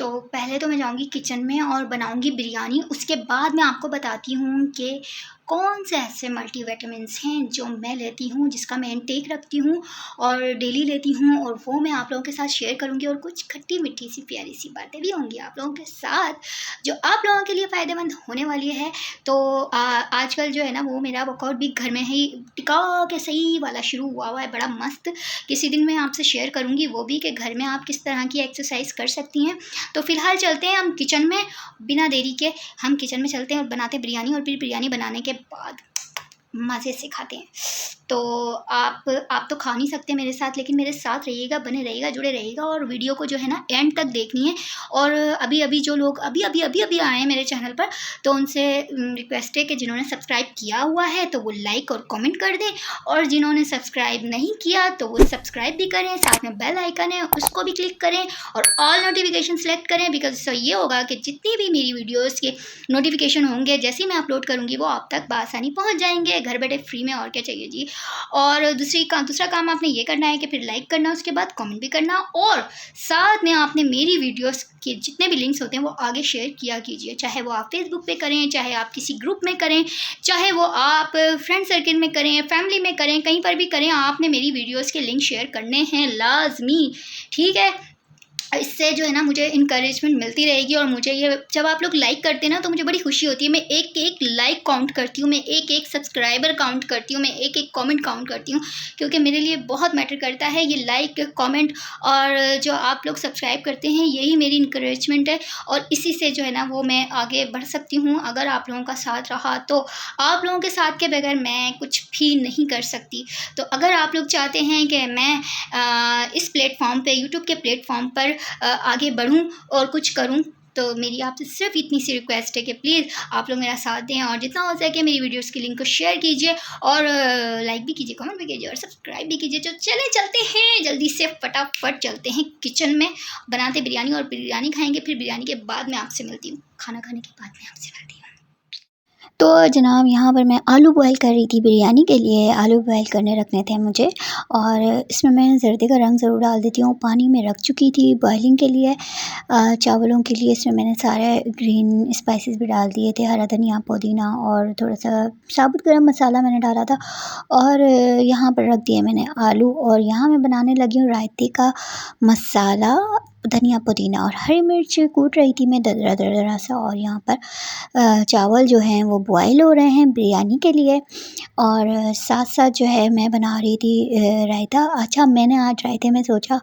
तो पहले तो मैं जाऊँगी किचन में और बनाऊँगी बिरयानी, उसके बाद मैं आपको बताती हूँ कि कौन से ऐसे मल्टीविटामिन्स हैं जो मैं लेती हूँ, जिसका मैं इनटेक रखती हूँ और डेली लेती हूँ, और वो मैं आप लोगों के साथ शेयर करूँगी, और कुछ खट्टी-मीठी सी प्यारी-सी बातें भी होंगी आप लोगों के साथ, जो आप लोगों के लिए फ़ायदेमंद होने वाली है। तो आजकल जो है ना वो मेरा वर्कआउट भी घर में ही टिका के सही वाला शुरू हुआ है, बड़ा मस्त। किसी दिन मैं आपसे शेयर करूँगी वो भी कि घर में आप किस तरह की एक्सरसाइज़ कर सकती हैं। तो फ़िलहाल चलते हैं हम किचन में, बिना देरी के हम किचन में चलते हैं और बनाते हैं बिरयानी, और फिर बिरयानी बनाने के बाद मज़े से खाते हैं। तो आप तो खा नहीं सकते मेरे साथ, लेकिन मेरे साथ रहिएगा, बने रहिएगा, जुड़े रहिएगा, और वीडियो को जो है ना एंड तक देखनी है। और अभी-अभी जो लोग अभी-अभी आए हैं मेरे चैनल पर, तो उनसे रिक्वेस्ट है कि जिन्होंने सब्सक्राइब किया हुआ है तो वो लाइक और कमेंट कर दें, और जिन्होंने सब्सक्राइब नहीं किया तो वो सब्सक्राइब भी करें, साथ में बेल आइकन है उसको भी क्लिक करें और ऑल नोटिफिकेशन सेलेक्ट करें, बिकॉज़ इससे ये होगा कि जितनी भी मेरी वीडियोज़ के नोटिफिकेशन होंगे, जैसे ही मैं अपलोड करूँगी वो आप तक बआसानी पहुँच जाएँगे, घर बैठे फ्री में। और क्या चाहिए जी। और दूसरा काम आपने ये करना है कि फिर लाइक करना, उसके बाद कमेंट भी करना, और साथ में आपने मेरी वीडियोस के जितने भी लिंक्स होते हैं वो आगे शेयर किया कीजिए, चाहे वो आप फेसबुक पे करें, चाहे आप किसी ग्रुप में करें, चाहे वो आप फ्रेंड सर्कल में करें, फैमिली में करें, कहीं पर भी करें, आपने मेरी वीडियोस के लिंक शेयर करने हैं लाजमी, ठीक है। इससे जो है ना मुझे इनकरेजमेंट मिलती रहेगी, और मुझे ये जब आप लोग लाइक करते हैं ना तो मुझे बड़ी खुशी होती है। मैं एक-एक लाइक काउंट करती हूँ, मैं एक-एक सब्सक्राइबर काउंट करती हूँ, मैं एक-एक कमेंट काउंट करती हूँ, क्योंकि मेरे लिए बहुत मैटर करता है ये लाइक, कमेंट, और जो आप लोग सब्सक्राइब करते हैं यही मेरी इनकरेजमेंट है, और इसी से जो है ना वो मैं आगे बढ़ सकती हूँ। अगर आप लोगों का साथ रहा तो आप लोगों के साथ के बगैर मैं कुछ भी नहीं कर सकती। तो अगर आप लोग चाहते हैं कि मैं इस प्लेटफ़ॉर्म पे, यूट्यूब के प्लेटफ़ॉर्म पर आगे बढ़ूँ और कुछ करूँ, तो मेरी आपसे सिर्फ इतनी सी रिक्वेस्ट है कि प्लीज़ आप लोग मेरा साथ दें, और जितना हो सके मेरी वीडियोस की लिंक को शेयर कीजिए, और लाइक भी कीजिए, कमेंट भी कीजिए, और सब्सक्राइब भी कीजिए। तो चले चलते हैं जल्दी से, फटाफट चलते हैं किचन में, बनाते बिरयानी, और बिरयानी खाएंगे, फिर बिरयानी के बाद मैं आपसे मिलती हूँ, खाना खाने के बाद मैं आपसे मिलती हूँ। तो जनाब यहाँ पर मैं आलू बॉयल कर रही थी बिरयानी के लिए, आलू बॉयल करने रखने थे मुझे, और इसमें मैं ज़र्दे का रंग ज़रूर डाल देती हूँ। पानी में रख चुकी थी बॉयलिंग के लिए चावलों के लिए। इसमें मैंने सारे ग्रीन स्पाइसेस भी डाल दिए थे, हरा धनिया, पुदीना, और थोड़ा-सा साबुत गरम मसाला मैंने डाला था, और यहाँ पर रख दिए मैंने आलू, और यहाँ मैं बनाने लगी हूँ रायते का मसाला, धनिया, पुदीना और हरी मिर्च कूट रही थी मैं दरदरा सा, और यहाँ पर चावल जो हैं वो बॉयल हो रहे हैं बिरयानी के लिए, और साथ-साथ जो है मैं बना रही थी रायता। अच्छा, मैंने आज रायते में सोचा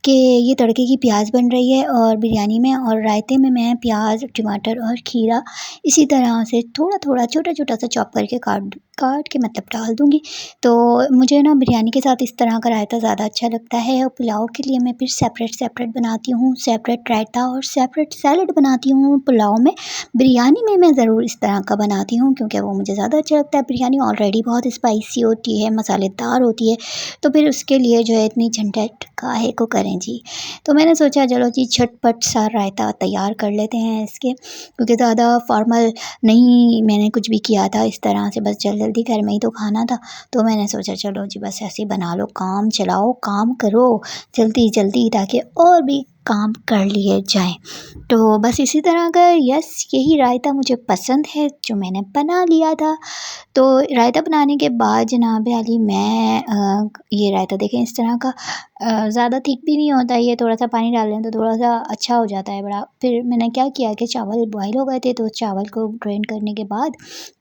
कि ये तड़के की प्याज़ बन रही है और बिरयानी में, और रायते में मैं प्याज़, टमाटर और खीरा इसी तरह से थोड़ा-थोड़ा, छोटा-छोटा सा चॉप करके काट के मतलब डाल दूँगी। तो मुझे ना बिरयानी के साथ इस तरह का रायता ज़्यादा अच्छा लगता है, और पुलाव के लिए मैं फिर सेपरेट बनाती हूँ, सेपरेट रायता और सेपरेट सैलेड बनाती हूँ पुलाव में। बिरयानी में मैं ज़रूर इस तरह का बनाती हूँ, क्योंकि वो मुझे ज़्यादा अच्छा लगता है। बिरयानी ऑलरेडी बहुत स्पाइसी होती है, मसालेदार होती है, तो फिर उसके लिए जो है इतनी झंझट काहे को करें जी। तो मैंने सोचा चलो जी झटपट सा रायता तैयार कर लेते हैं इसके, क्योंकि ज़्यादा फॉर्मल नहीं मैंने कुछ भी किया था, इस तरह से बस जल्दी घर में ही तो खाना था, तो मैंने सोचा चलो जी बस ऐसे ही बना लो, काम चलाओ, काम करो जल्दी-जल्दी, ताकि और भी काम कर लिए जाएँ। तो बस इसी तरह का यही रायता मुझे पसंद है, जो मैंने बना लिया था। तो रायता बनाने के बाद जनाब आली मैं ये रायता देखें इस तरह का ज़्यादा थिक भी नहीं होता, ये थोड़ा-सा पानी डाल लें तो थोड़ा-सा अच्छा हो जाता है बड़ा। फिर मैंने क्या किया कि चावल बॉयल हो गए थे, तो चावल को ड्रेन करने के बाद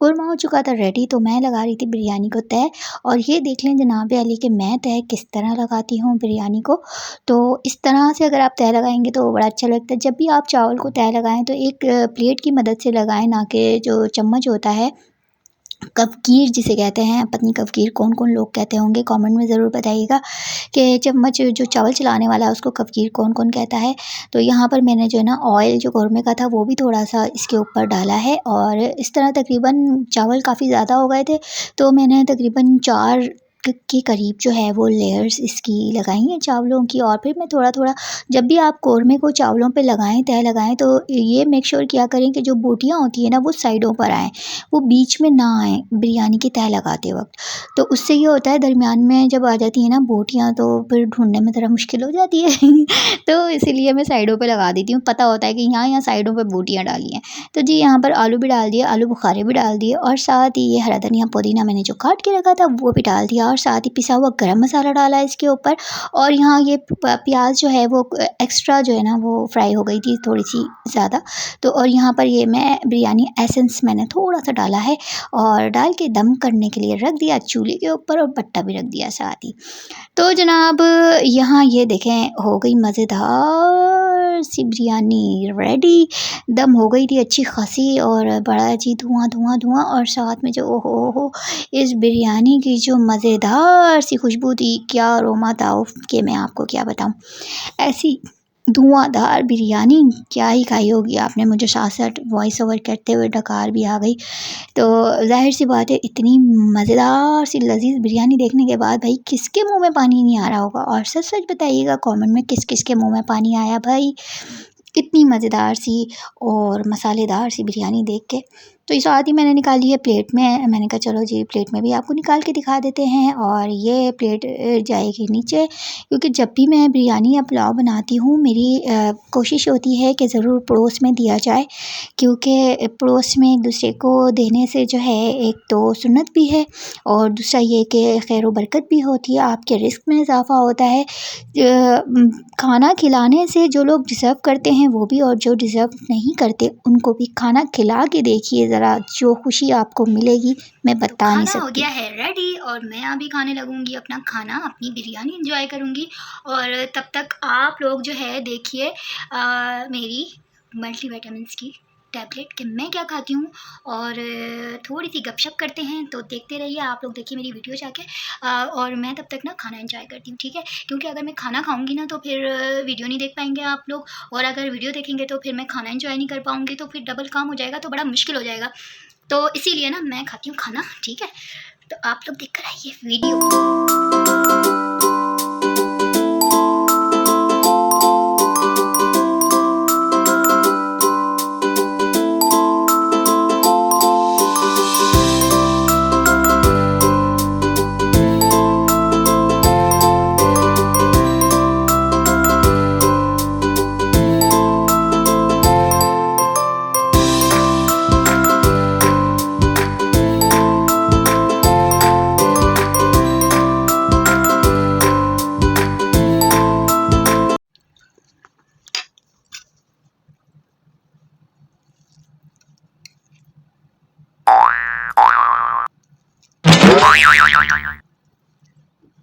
कोरमा हो चुका था रेडी, तो मैं लगा रही थी बिरयानी को तय। और ये देख लें जनाब आली कि मैं तय किस तरह लगाती हूँ बिरयानी को। तो इस तरह से अगर आप तय लगाएँगे तो बड़ा अच्छा लगता है। जब भी आप चावल को तय लगाएँ तो एक प्लेट की मदद से लगाएँ, ना कि जो चम्मच होता है, कफ़गीर जिसे कहते हैं, पता नहीं कफ़गीर कौन-कौन लोग कहते होंगे, कमेंट में ज़रूर बताइएगा कि चम्मच जो चावल चलाने वाला है उसको कफ़गीर कौन-कौन कहता है। तो यहाँ पर मैंने जो है ना ऑयल जो कौरमे का था वो भी थोड़ा-सा इसके ऊपर डाला है, और इस तरह तकरीबन चावल काफ़ी ज़्यादा हो गए थे, तो मैंने तकरीबन 4 के करीब जो है वो लेयर्स इसकी लगाई हैं चावलों की। और फिर मैं थोड़ा-थोड़ा, जब भी आप कौरमे को चावलों पे लगाएँ, तह लगाएँ, तो ये मेक श्योर किया करें कि जो बोटियाँ होती हैं ना वो साइडों पर आएँ, वो बीच में ना आएँ बिरयानी की तह लगाते वक़्त। तो उससे ये होता है दरमियान में जब आ जाती हैं ना बोटियाँ, तो फिर ढूँढने में ज़रा मुश्किल हो जाती है। तो इसीलिए मैं साइडों पे लगा देती हूँ, पता होता है कि यहाँ-यहाँ साइडों पे बोटियाँ डाली हैं। तो जी यहाँ पर आलू भी डाल दिए, आलू बुखारे भी डाल दिए, और साथ ही ये हरा धनिया पुदीना मैंने जो काट के रखा था वो भी डाल दिया, और साथ ही पिसा हुआ गरम मसाला डाला इसके ऊपर। और यहाँ ये प्याज जो है वो एक्स्ट्रा जो है ना वो फ्राई हो गई थी थोड़ी सी ज़्यादा। तो और यहाँ पर ये मैं बिरयानी एसेंस मैंने थोड़ा सा डाला है, और डाल के दम करने के लिए रख दिया चूल्हे के ऊपर, और बट्टा भी रख दिया साथ ही। तो जनाब यहाँ ये देखें हो गई मज़ेदार सी बिरयानी रेडी। दम हो गई थी अच्छी खासी, और बड़ा जी धुआं धुआं धुआं, और साथ में जो ओहो हो, इस बिरयानी की जो मज़ेदार सी खुशबू थी, क्या अरोमा था उफ़, कि मैं आपको क्या बताऊँ। ऐसी धुआंधार बिरयानी क्या ही खाई होगी आपने। मुझे साथ-साथ वॉइस ओवर करते हुए डकार भी आ गई। तो ज़ाहिर-सी बात है, इतनी मज़ेदार सी लज़ीज़ बिरयानी देखने के बाद भाई किसके मुँह में पानी नहीं आ रहा होगा। और सच-सच बताइएगा कमेंट में किस-किस के मुँह में पानी आया भाई, इतनी मज़ेदार सी और मसालेदार सी बिरयानी देख के। तो ये साथ ही मैंने निकाली है प्लेट में, मैंने कहा चलो जी प्लेट में भी आपको निकाल के दिखा देते हैं। और ये प्लेट जाएगी नीचे, क्योंकि जब भी मैं बिरयानी या पुलाव बनाती हूँ मेरी कोशिश होती है कि ज़रूर पड़ोस में दिया जाए, क्योंकि पड़ोस में एक दूसरे को देने से जो है एक तो सुन्नत भी है, और दूसरा ये कि खैर व बरकत भी होती है, आपके रिस्क में इजाफ़ा होता है। खाना खिलाने से जो लोग डिज़र्व करते हैं वो भी, और जो डिज़र्व नहीं करते उनको भी खाना खिला के देखिए ज़रा, जो खुशी आपको मिलेगी मैं बता नहीं सकती। खाना हो गया है रेडी, और मैं अभी खाने लगूंगी अपना खाना, अपनी बिरयानी एंजॉय करूंगी। और तब तक आप लोग जो है देखिए मेरी मल्टीविटामिन्स की टैबलेट कि मैं क्या खाती हूँ, और थोड़ी सी गपशप करते हैं। तो देखते रहिए आप लोग, देखिए मेरी वीडियो जाके। और मैं तब तक ना खाना एंजॉय करती हूँ, ठीक है, क्योंकि अगर मैं खाना खाऊंगी ना तो फिर वीडियो नहीं देख पाएंगे आप लोग, और अगर वीडियो देखेंगे तो फिर मैं खाना एंजॉय नहीं कर पाऊंगी, तो फिर डबल काम हो जाएगा, तो बड़ा मुश्किल हो जाएगा। तो इसीलिए ना मैं खाती हूँ खाना, ठीक है। तो आप लोग देख कर आइए वीडियो।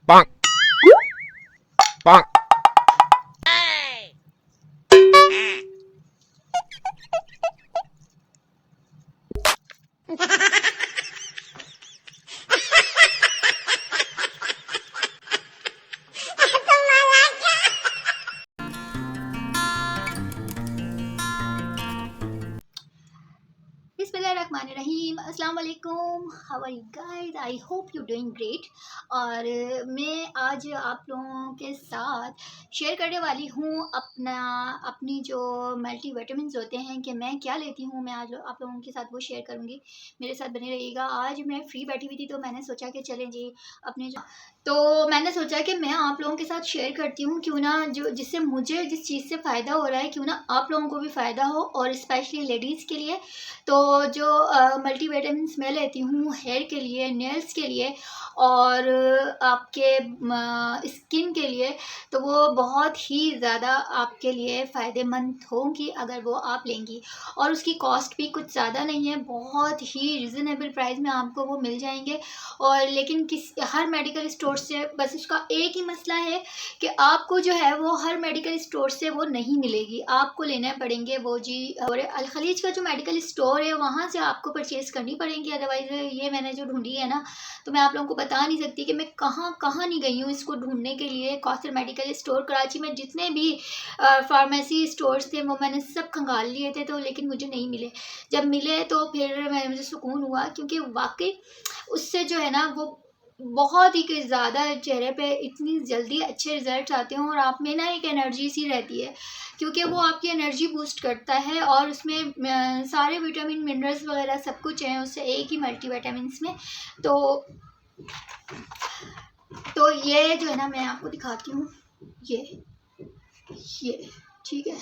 Bonk. Bonk. बिस्मिल्लाहिर्रहमानिर्रहीम, अस्सलाम वालेकुम, how are you guys, I hope you doing great. और मैं आज आप लोगों के साथ शेयर करने वाली हूँ अपनी जो मल्टीविटामिन्स होते हैं कि मैं क्या लेती हूँ, मैं आज आप लोगों के साथ वो शेयर करूँगी। मेरे साथ बने रहिएगा। आज मैं फ्री बैठी हुई थी तो मैंने सोचा कि चलें जी अपने तो मैंने सोचा कि मैं आप लोगों के साथ शेयर करती हूँ, क्यों ना जो जिससे मुझे जिस चीज़ से फ़ायदा हो रहा है क्यों ना आप लोगों को भी फ़ायदा हो, और स्पेशली लेडीज़ के लिए। तो जो मल्टीविटामिन्स मैं लेती हूँ हेयर के लिए, नेल्स के लिए, और आपके स्किन के लिए, तो वो बहुत ही ज़्यादा आपके लिए फ़ायदेमंद होंगी अगर वो आप लेंगी। और उसकी कॉस्ट भी कुछ ज़्यादा नहीं है, बहुत ही रिजनेबल प्राइस में आपको वो मिल जाएंगे। और लेकिन हर मेडिकल स्टोर से बस उसका एक ही मसला है कि आपको जो है वो हर मेडिकल स्टोर से वो नहीं मिलेगी, आपको लेने पड़ेंगे वो जी। और अल खलीज का जो मेडिकल स्टोर है वहाँ से आपको परचेज़ करनी पड़ेंगी, अदरवाइज़ ये मैंने जो ढूंढी है ना, तो मैं आप लोगों को बता नहीं सकती कि मैं कहाँ कहाँ नहीं गई हूँ इसको ढूंढने के लिए। कौसर मेडिकल स्टोर कराची में जितने भी फार्मेसी स्टोर्स थे वो मैंने सब खंगाल लिए थे, तो लेकिन मुझे नहीं मिले। जब मिले तो फिर मुझे सुकून हुआ, क्योंकि वाकई उससे जो है ना वो बहुत ही कुछ ज़्यादा चेहरे पे इतनी जल्दी अच्छे रिजल्ट्स आते हैं और आप में ना एक एनर्जी सी रहती है, क्योंकि वो आपकी एनर्जी बूस्ट करता है और उसमें सारे विटामिन मिनरल्स वगैरह सब कुछ हैं उससे एक ही मल्टीविटामिन्स में। तो ये जो है ना मैं आपको दिखाती हूँ, ये ठीक है।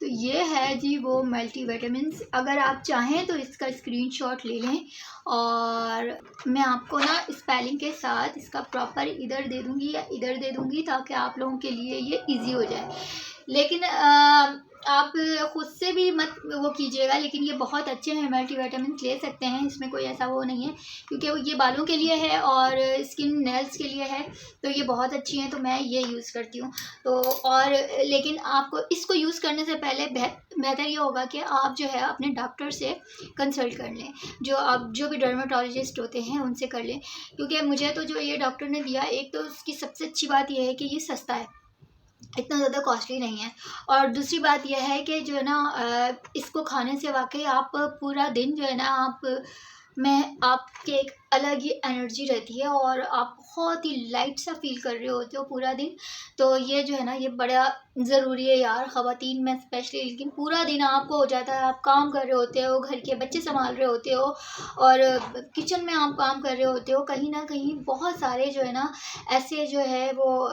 तो ये है जी वो मल्टीविटामिन्स। अगर आप चाहें तो इसका स्क्रीनशॉट ले लें और मैं आपको ना स्पेलिंग के साथ इसका प्रॉपर इधर दे दूँगी या इधर दे दूँगी, ताकि आप लोगों के लिए ये इजी हो जाए। लेकिन आप खुद से भी मत वो कीजिएगा, लेकिन ये बहुत अच्छे हैं, मल्टीविटामिन्स ले सकते हैं, इसमें कोई ऐसा वो नहीं है, क्योंकि ये बालों के लिए है और स्किन नेल्स के लिए है, तो ये बहुत अच्छी हैं, तो मैं ये यूज़ करती हूँ। तो और लेकिन आपको इसको यूज़ करने से पहले बेहतर ये होगा कि आप जो है अपने डॉक्टर से कंसल्ट कर लें, जो भी डर्मेटोलॉजिस्ट होते हैं उनसे कर लें, क्योंकि मुझे तो जो ये डॉक्टर ने दिया, एक तो उसकी सबसे अच्छी बात ये है कि ये सस्ता है, इतना ज़्यादा कॉस्टली नहीं है। और दूसरी बात यह है कि जो है ना इसको खाने से वाक़ई आप पूरा दिन जो है ना आपके एक अलग ही एनर्जी रहती है और आप बहुत ही लाइट सा फ़ील कर रहे होते हो पूरा दिन। तो ये जो है ना ये बड़ा ज़रूरी है यार, ख़वातीन में स्पेशली। लेकिन पूरा दिन आपको हो जाता है, आप काम कर रहे होते हो, घर के बच्चे सँभाल रहे होते हो और किचन में आप काम कर रहे होते हो, कहीं न कहीं बहुत सारे जो है ना ऐसे जो है वो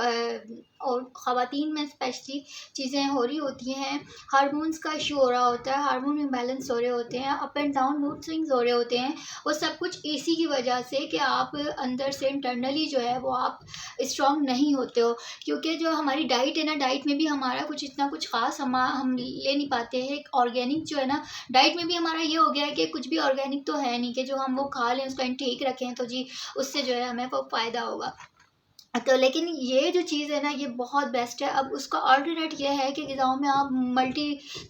और ख़वातीन में स्पेशली चीज़ें हो रही होती हैं, हार्मोन्स का इश्यू हो रहा होता है, हार्मोन इम्बैलेंस हो रहे होते हैं, up and down mood swings हो रहे होते हैं। वो सब कुछ इसी की वजह से कि आप अंदर से इंटरनली जो है वो आप स्ट्रॉन्ग नहीं होते हो, क्योंकि जो हमारी डाइट है ना, डाइट में भी हमारा कुछ इतना कुछ ख़ास हम ले नहीं पाते हैं। एक ऑर्गेनिक जो है ना डाइट में भी हमारा ये हो गया है कि कुछ भी ऑर्गेनिक तो है नहीं कि जो हम वो खा लें, उसका इंटेक रखें तो जी उससे जो है हमें वो फ़ायदा होगा। तो लेकिन ये जो चीज़ है ना ये बहुत बेस्ट है। अब उसका अल्टरनेट ये है कि ग़िज़ाओं में आप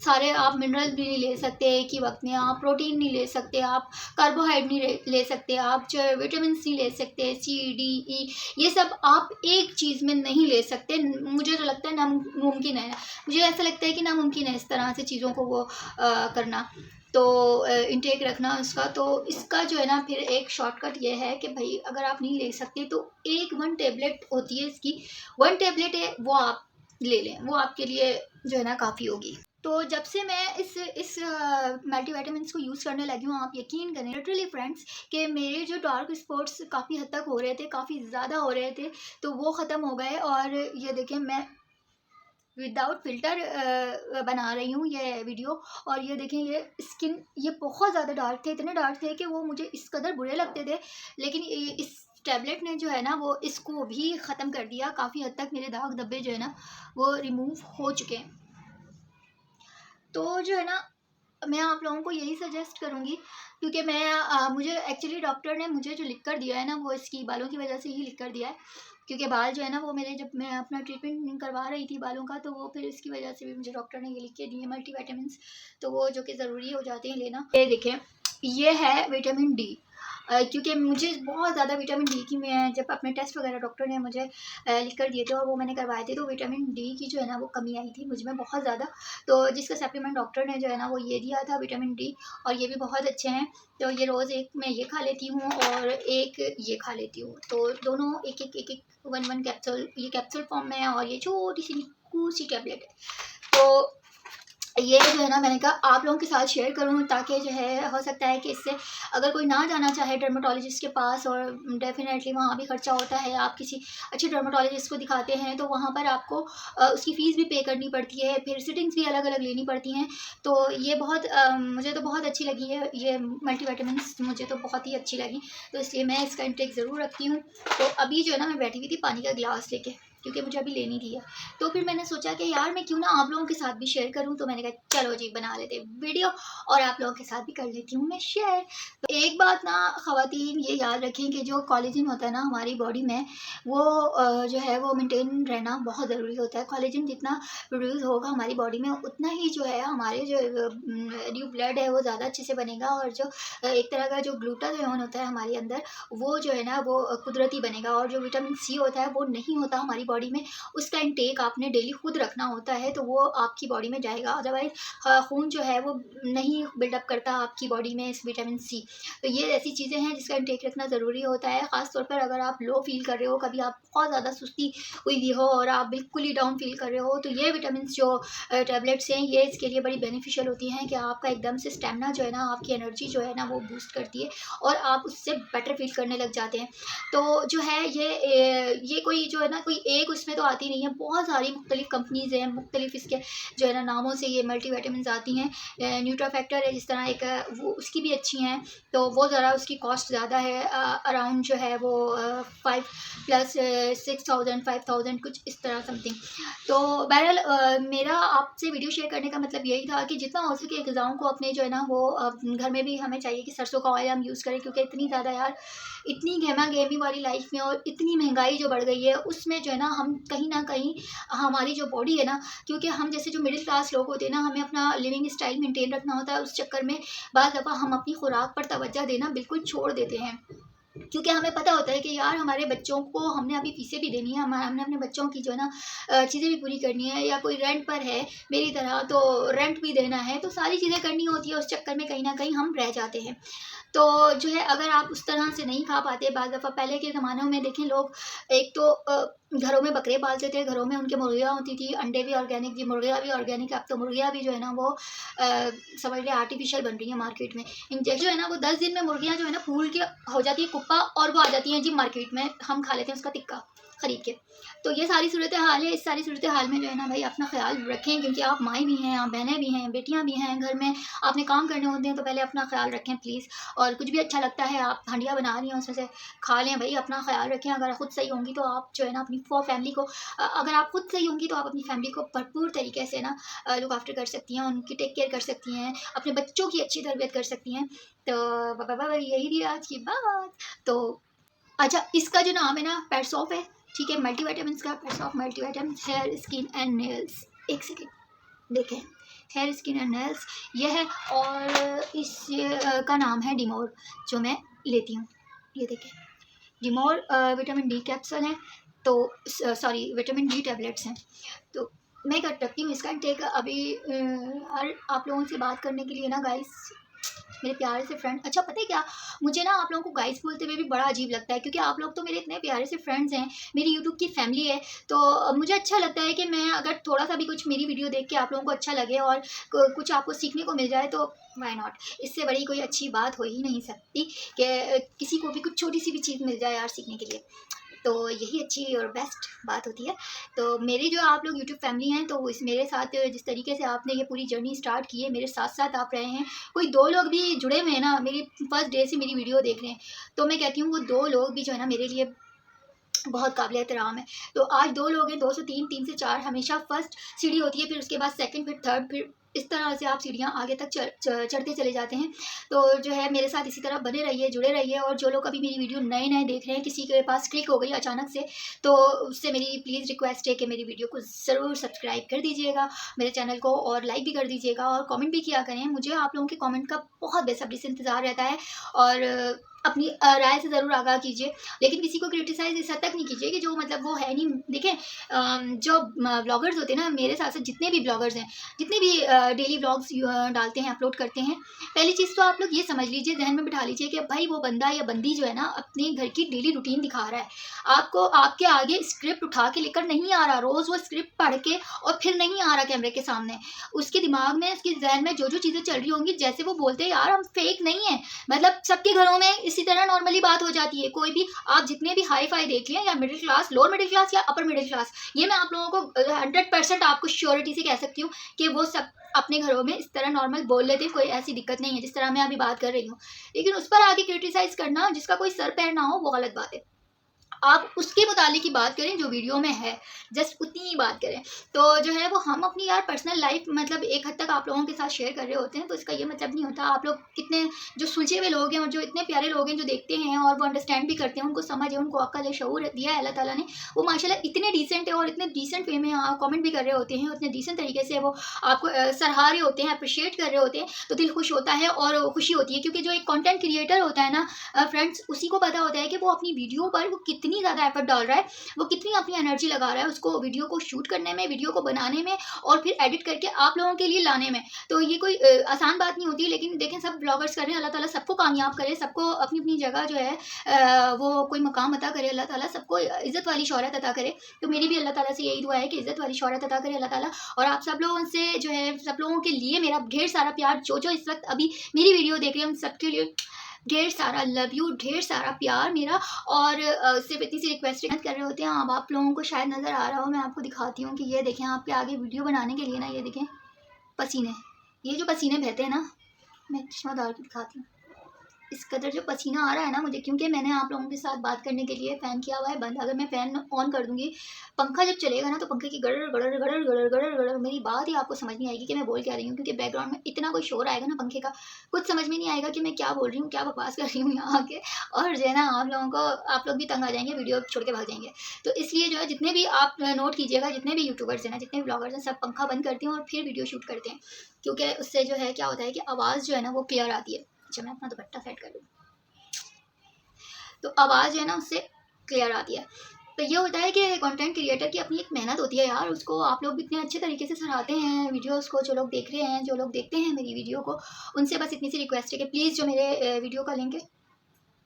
सारे आप मिनरल्स भी नहीं ले सकते एक ही वक़्त में, आप प्रोटीन नहीं ले सकते, आप कार्बोहाइड्रेट नहीं ले सकते, आप जो विटामिन्स नहीं ले सकते, सी, डी, ई, ये सब आप एक चीज़ में नहीं ले सकते। मुझे तो लगता है नामुमकिन है। मुझे ऐसा लगता है कि नामुमकिन है इस तरह से चीज़ों को वो करना, तो इनटेक रखना उसका। तो इसका जो है ना फिर एक शॉर्टकट ये है कि भई अगर आप नहीं ले सकते तो 1 टैबलेट होती है इसकी, 1 टैबलेट है वो आप ले लें, वो आपके लिए जो है ना काफ़ी होगी। तो जब से मैं इस मल्टीविटामिन्स को यूज़ करने लगी हूँ, आप यकीन करें लिटरली फ्रेंड्स, कि मेरे जो डार्क स्पॉट्स काफ़ी हद तक हो रहे थे, काफ़ी ज़्यादा हो रहे थे, तो वो ख़त्म हो गए। और ये देखें मैं विदाउट फ़िल्टर बना रही हूँ ये वीडियो, और ये देखें ये स्किन ये बहुत ज़्यादा डार्क थे, इतने डार्क थे कि वो मुझे इस कदर बुरे लगते थे, लेकिन इस टैबलेट ने जो है ना वो इसको भी ख़त्म कर दिया। काफ़ी हद तक मेरे दाग धब्बे जो है ना वो रिमूव हो चुके हैं। तो जो है ना मैं आप लोगों को यही सजेस्ट करूँगी, क्योंकि मुझे एक्चुअली डॉक्टर ने मुझे जो लिख कर दिया है ना वो इसकी बालों की वजह से ही लिख कर दिया है, क्योंकि बाल जो है ना वो मेरे जब मैं अपना ट्रीटमेंट करवा रही थी बालों का, तो वो फिर इसकी वजह से भी मुझे डॉक्टर ने ये लिख के दिए मल्टीविटामिन्स, तो वो जो कि ज़रूरी हो जाते हैं लेना। ये देखें ये है विटामिन डी, क्योंकि मुझे बहुत ज़्यादा विटामिन डी की, मैं जब अपने टेस्ट वगैरह डॉक्टर ने मुझे लिख कर दिए थे और वो मैंने करवाए थे, तो विटामिन डी की जो है ना वो कमी आई थी मुझ में बहुत ज़्यादा। तो जिसका सप्लीमेंट डॉक्टर ने जो है ना वो ये दिया था विटामिन डी, और ये भी बहुत अच्छे हैं। तो ये रोज़ एक मैं ये खा लेती हूँ और एक ये खा लेती हूँ, तो दोनों एक 1 कैप्सूल, ये कैप्सूल फॉर्म में है और ये छोटी सी निक्कू सी टैबलेट है। तो ये जो है ना मैंने कहा आप लोगों के साथ शेयर करूँ, ताकि जो है हो सकता है कि इससे अगर कोई ना जाना चाहे डर्मेटोलॉजिस्ट के पास, और डेफ़िनेटली वहाँ भी ख़र्चा होता है, आप किसी अच्छे डर्मेटोलॉजिस्ट को दिखाते हैं तो वहाँ पर आपको उसकी फ़ीस भी पे करनी पड़ती है, फिर सिटिंग्स भी अलग-अलग लेनी पड़ती हैं। तो ये बहुत मुझे तो बहुत अच्छी लगी है ये मल्टीविटामिन्स, मुझे तो बहुत ही अच्छी लगी, तो इसलिए मैं इसका इंटेक ज़रूर रखती हूँ। तो अभी जो है ना मैं बैठी हुई थी पानी का गिलास लेके, क्योंकि मुझे अभी लेनी थी है। तो फिर मैंने सोचा कि यार मैं क्यों ना आप लोगों के साथ भी शेयर करूं, तो मैंने कहा चलो जी बना लेते वीडियो और आप लोगों के साथ भी कर लेती हूँ मैं शेयर। तो एक बात ना ख़वातीन ये याद रखें कि जो कोलेजन होता है ना हमारी बॉडी में, वो जो है वो मेंटेन रहना बहुत ज़रूरी होता है। कोलेजन जितना प्रोड्यूस होगा हमारी बॉडी में, उतना ही जो है हमारे जो न्यू ब्लड है वो ज़्यादा अच्छे से बनेगा, और जो एक तरह का जो ग्लूटाथियोन होता है हमारे अंदर, वो जो है ना वो कुदरती बनेगा, और जो विटामिन सी होता है वो नहीं होता हमारी बॉडी में, उसका इंटेक आपने डेली खुद रखना होता है, तो वो आपकी बॉडी में जाएगा। अदरवाइज़ खून जो है वो नहीं बिल्डअप करता आपकी बॉडी में इस विटामिन सी। तो ये ऐसी चीज़ें हैं जिसका इंटेक रखना ज़रूरी होता है। ख़ास तौर पर अगर आप लो फील कर रहे हो, कभी आप बहुत ज़्यादा सुस्ती हुई भी हो और आप बिल्कुल ही डाउन फील कर रहे हो, तो ये विटामिन जो टैबलेट्स हैं ये इसके लिए बड़ी बेनिफिशियल होती हैं कि आपका एकदम से स्टेमिना जो है ना, आपकी एनर्जी जो है ना वो बूस्ट करती है और आप उससे बेटर फील करने लग जाते हैं। तो जो है ये कोई जो है ना कोई एक उसमें तो आती नहीं है, बहुत सारी मुख्तलिफ कंपनीज़ हैं, मुख्तलिफ इसके जो है ना नामों से ये मल्टीविटामिन्स आती हैं। न्यूट्राफैक्टर है जिस तरह एक वो उसकी भी अच्छी हैं, तो वो ज़रा उसकी कॉस्ट ज़्यादा है, अराउंड जो है वो 5 प्लस 6000 5000 कुछ इस तरह समथिंग। तो बहरहाल मेरा आपसे वीडियो शेयर करने का मतलब यही था कि जितना हो सके ग़िज़ाओं को अपने जो है ना वो घर में भी हमें चाहिए कि सरसों का ऑयल हम यूज़ करें, क्योंकि इतनी ज़्यादा यार इतनी गहमा-गहमी वाली लाइफ में और इतनी महंगाई जो बढ़ गई है उसमें जो है ना हम कहीं न कहीं हमारी जो बॉडी है ना, क्योंकि हम जैसे जो मिडिल क्लास लोग होते हैं ना, हमें अपना लिविंग स्टाइल मेंटेन रखना होता है, उस चक्कर में बाज़ दफ़ा हम अपनी खुराक पर तवज्जो देना बिल्कुल छोड़ देते हैं। क्योंकि हमें पता होता है कि यार हमारे बच्चों को हमने अभी फीसें भी देनी है, हमने अपने बच्चों की जो है ना चीज़ें भी पूरी करनी है, या कोई रेंट पर है मेरी तरह तो रेंट भी देना है, तो सारी चीज़ें करनी होती है, उस चक्कर में कहीं न कहीं हम रह जाते हैं। तो जो है अगर आप उस तरह से नहीं खा पाते, बाज़ दफ़ा पहले के ज़मानों में देखें लोग एक तो घरों में बकरे पालते थे, घरों में उनके मुर्गियाँ होती थी, अंडे भी ऑर्गेनिक जी, मुर्गियाँ भी ऑर्गेनिक। अब तो मुर्गियाँ भी जो है ना वो समझ लें आर्टिफ़िशियल बन रही हैं मार्केट में। इंजेक्शन जो है ना वो 10 दिन में मुर्गियाँ जो है ना फूल के हो जाती है कुप्पा, और वो आ जाती हैं जी मार्केट में, हम खा लेते हैं उसका टिक्का खरीद के। तो ये सारी सूरत हाल है। इस सारी सूरत हाल में जो है ना भाई अपना ख़्याल रखें, क्योंकि आप माएँ भी हैं, आप बहनें भी हैं, बेटियाँ भी हैं घर में, आपने काम करने होते हैं, तो पहले अपना ख़्याल रखें प्लीज़। और कुछ भी अच्छा लगता है, आप हांडिया बना रही हैं उसमें से खा लें भाई, अपना ख़्याल रखें। अगर खुद सही होंगी तो आप जो है ना अपनी फैमिली को अगर आप खुद सही होंगी तो आप अपनी फैमिली को भरपूर तरीके से ना लुक आफ्टर कर सकती हैं, उनकी टेक केयर कर सकती हैं, अपने बच्चों की अच्छी तरबियत कर सकती हैं। तो यही थी आज की बात। तो अच्छा, इसका जो नाम है ना पेट्स ऑफ है, ठीक है, मल्टीविटामिन्स का पेट्स of multivitamins hair skin and nails. एक सेकेंड देखें, हेयर स्किन एंड नेल्स ये है, और इस का नाम है डिमोर जो मैं लेती हूँ। ये देखें डिमोर विटामिन डी कैप्सूल है, तो सॉरी विटामिन डी टैबलेट्स हैं। तो मैं कर रखती हूँ इसका इंटेक अभी और आप लोगों से बात करने के लिए ना गाइस, मेरे प्यारे से फ्रेंड। अच्छा पता है क्या, मुझे ना आप लोगों को गाइस बोलते हुए भी बड़ा अजीब लगता है, क्योंकि आप लोग तो मेरे इतने प्यारे से फ्रेंड्स हैं, मेरी यूट्यूब की फैमिली है। तो मुझे अच्छा लगता है कि मैं अगर थोड़ा सा भी कुछ मेरी वीडियो देख के आप लोगों को अच्छा लगे और कुछ आपको सीखने को मिल जाए, तो व्हाई नॉट। इससे बड़ी कोई अच्छी बात हो ही नहीं सकती कि किसी को भी कुछ छोटी सी भी चीज़ मिल जाए यार सीखने के लिए, तो यही अच्छी और बेस्ट बात होती है। तो मेरी जो आप लोग यूट्यूब फैमिली हैं, तो इस मेरे साथ जिस तरीके से आपने ये पूरी जर्नी स्टार्ट की है, मेरे साथ साथ आप रहे हैं, कोई 2 लोग भी जुड़े हुए हैं ना, मेरी फर्स्ट डे से मेरी वीडियो देख रहे हैं, तो मैं कहती हूँ वो 2 लोग भी जो है ना मेरे लिए बहुत काबिल एहतराम है। तो आज 2 लोग हैं, 2 से 3, 3 से 4, हमेशा फर्स्ट सीढ़ी होती है, फिर उसके बाद सेकंड, फिर थर्ड, फिर इस तरह से आप सीढ़ियाँ आगे तक चढ़ते चले जाते हैं। तो जो है मेरे साथ इसी तरह बने रहिए, जुड़े रहिए, और जो लोग अभी मेरी वीडियो नए-नए देख रहे हैं, किसी के पास क्लिक हो गई अचानक से, तो उससे मेरी प्लीज़ रिक्वेस्ट है कि मेरी वीडियो को ज़रूर सब्सक्राइब कर दीजिएगा, मेरे चैनल को, और लाइक भी कर दीजिएगा, और कमेंट भी किया करें। मुझे आप लोगों के कमेंट का बहुत बेसब्री से इंतज़ार रहता है, और अपनी राय से ज़रूर आगाह कीजिए, लेकिन किसी को क्रिटिसाइज़ इस हद तक नहीं कीजिए कि जो मतलब वो है नहीं। देखें जो ब्लॉगर्स होते हैं ना, मेरे साथ साथ जितने भी ब्लॉगर्स हैं, जितने भी डेली व्लॉग्स डालते हैं, अपलोड करते हैं, पहली चीज़ तो आप लोग ये समझ लीजिए, ज़हन में बिठा लीजिए कि भाई वो बंदा या बंदी जो है ना अपने घर की डेली रूटीन दिखा रहा है आपको, आपके आगे स्क्रिप्ट उठा के लेकर नहीं आ रहा, रोज़ वो स्क्रिप्ट पढ़ के और फिर नहीं आ रहा कैमरे के सामने। उसके दिमाग में, उसके जहन में जो जो चीज़ें चल रही होंगी, जैसे वो बोलते हैं यार हम फेक नहीं है, मतलब सबके घरों में इसी तरह नॉर्मली बात हो जाती है। कोई भी आप जितने भी हाई फाई देख लें, या middle class, lower middle class या अपर मिडिल क्लास, ये मैं आप लोगों को 100% आपको श्योरिटी से कह सकती हूँ कि वो सब अपने घरों में इस तरह नॉर्मल बोल लेते हैं, कोई ऐसी दिक्कत नहीं है जिस तरह मैं अभी बात कर रही हूँ। लेकिन उस पर आगे क्रिटिसाइज करना जिसका कोई सर पैर ना हो, वो गलत बात है। आप उसके मुतालिक ही बात करें जो वीडियो में है, जस्ट उतनी ही बात करें। तो जो है वो हम अपनी यार पर्सनल लाइफ मतलब एक हद तक आप लोगों के साथ शेयर कर रहे होते हैं, तो इसका ये मतलब नहीं होता आप लोग इतने जो सुलझे हुए लोग हैं और जो इतने प्यारे लोग हैं जो देखते हैं और वो अंडरस्टैंड भी करते हैं, उनको समझ है, उनको अक्ल है, शऊर दिया है अल्लाह ताला ने, वो माशाल्लाह इतने डिसेंट है और इतने डिसेंट वे में कमेंट भी कर रहे होते हैं, इतने डिसेंट तरीके से वो आपको सराहा रहे होते हैं, अप्रिशिएट कर रहे होते हैं, तो दिल खुश होता है और खुशी होती है। क्योंकि जो एक कंटेंट क्रिएटर होता है ना फ्रेंड्स, उसी को पता होता है कि वो अपनी वीडियो पर वो कितनी कितनी ज़्यादा एफर्ट डाल रहा है, वो कितनी अपनी एनर्जी लगा रहा है उसको वीडियो को शूट करने में, वीडियो को बनाने में और फिर एडिट करके आप लोगों के लिए लाने में। तो ये कोई आसान बात नहीं होती, लेकिन देखें सब ब्लॉगर्स कर रहे हैं। अल्लाह ताला सबको कामयाब करे, सबको अपनी अपनी जगह जो है वो कोई मकाम अता करे। अल्लाह ताला सबको इज़्ज़त वाली शोहरत अता करे। तो मेरी भी अल्लाह ताला से यही दुआ है कि इज़्ज़त वाली शोहरत अता करे अल्लाह ताला। और आप सब लोगों से जो है, सब लोगों के लिए मेरा ढेर सारा प्यार, जो इस वक्त अभी मेरी वीडियो देख रहे हैं उन सबके लिए ढेर सारा लव यू, ढेर सारा प्यार मेरा। और सिर्फ इतनी सी रिक्वेस्ट कर रहे होते हैं। अब आप लोगों को शायद नज़र आ रहा हो, मैं आपको दिखाती हूँ कि ये देखें, आपके आगे वीडियो बनाने के लिए ना, ये देखें पसीने, ये जो पसीने बहते हैं ना, मैं चश्मा डाल के दिखाती हूँ। इस कदर जो पसीना आ रहा है ना मुझे, क्योंकि मैंने आप लोगों के साथ बात करने के लिए फ़ैन किया हुआ है बंद। अगर मैं फ़ैन ऑन कर दूँगी, पंखा जब चलेगा ना, तो पंखे की गड़र गड़र गड़र गड़र गड़र गड़र, मेरी बात ही आपको समझ नहीं आएगी कि मैं बोल क्या रही हूँ, क्योंकि बैकग्राउंड में इतना कोई शोर आएगा ना पंखे का, कुछ समझ में नहीं आएगा कि मैं क्या बोल रही हूँ, क्या बकवास कर रही हूँ यहाँ आके। और जो है ना, आप लोगों को, आप लोग भी तंग आ जाएंगे, वीडियो छोड़ के भाग जाएंगे। तो इसलिए जो है, जितने भी आप नोट कीजिएगा, जितने भी यूट्यूबर्स हैं ना, जितने भी ब्लॉगर्स हैं, सब पंखा बंद करते हैं और फिर वीडियो शूट करते हैं, क्योंकि उससे जो है क्या होता है कि आवाज़ जो है ना वो क्लियर आती है। अच्छा, मैं अपना दुपट्टा सेट कर लूँ, तो आवाज़ जो है ना उससे क्लियर आती है। तो ये होता है कि कंटेंट क्रिएटर की अपनी एक मेहनत होती है यार, उसको आप लोग भी इतने अच्छे तरीके से सराहते हैं वीडियोस को। जो लोग देख रहे हैं, जो लोग देखते हैं मेरी वीडियो को, उनसे बस इतनी सी रिक्वेस्ट है कि प्लीज़ जो मेरे वीडियो का लिंक है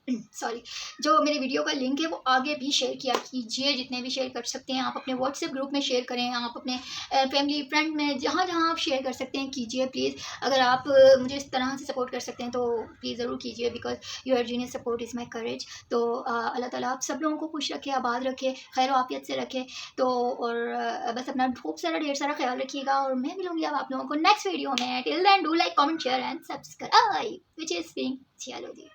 सॉरी, जो मेरे वीडियो का लिंक है वो आगे भी शेयर किया कीजिए, जितने भी शेयर कर सकते हैं। आप अपने व्हाट्सएप ग्रुप में शेयर करें, आप अपने फैमिली फ्रेंड में, जहाँ जहाँ आप शेयर कर सकते हैं कीजिए प्लीज़। अगर आप मुझे इस तरह से सपोर्ट कर सकते हैं तो प्लीज़ ज़रूर कीजिए, because your genius support is my courage. तो अल्लाह ताला आप सब लोगों को खुश रखे, आबाद रखे, खैर आफियत से रखे। तो और बस अपना खूब सारा ढेर सारा ख्याल रखिएगा, और मैं मिलूंगी अब आप लोगों को नेक्स्ट वीडियो में। Till then do like, comment, share and subscribe, which is being, चलो जी।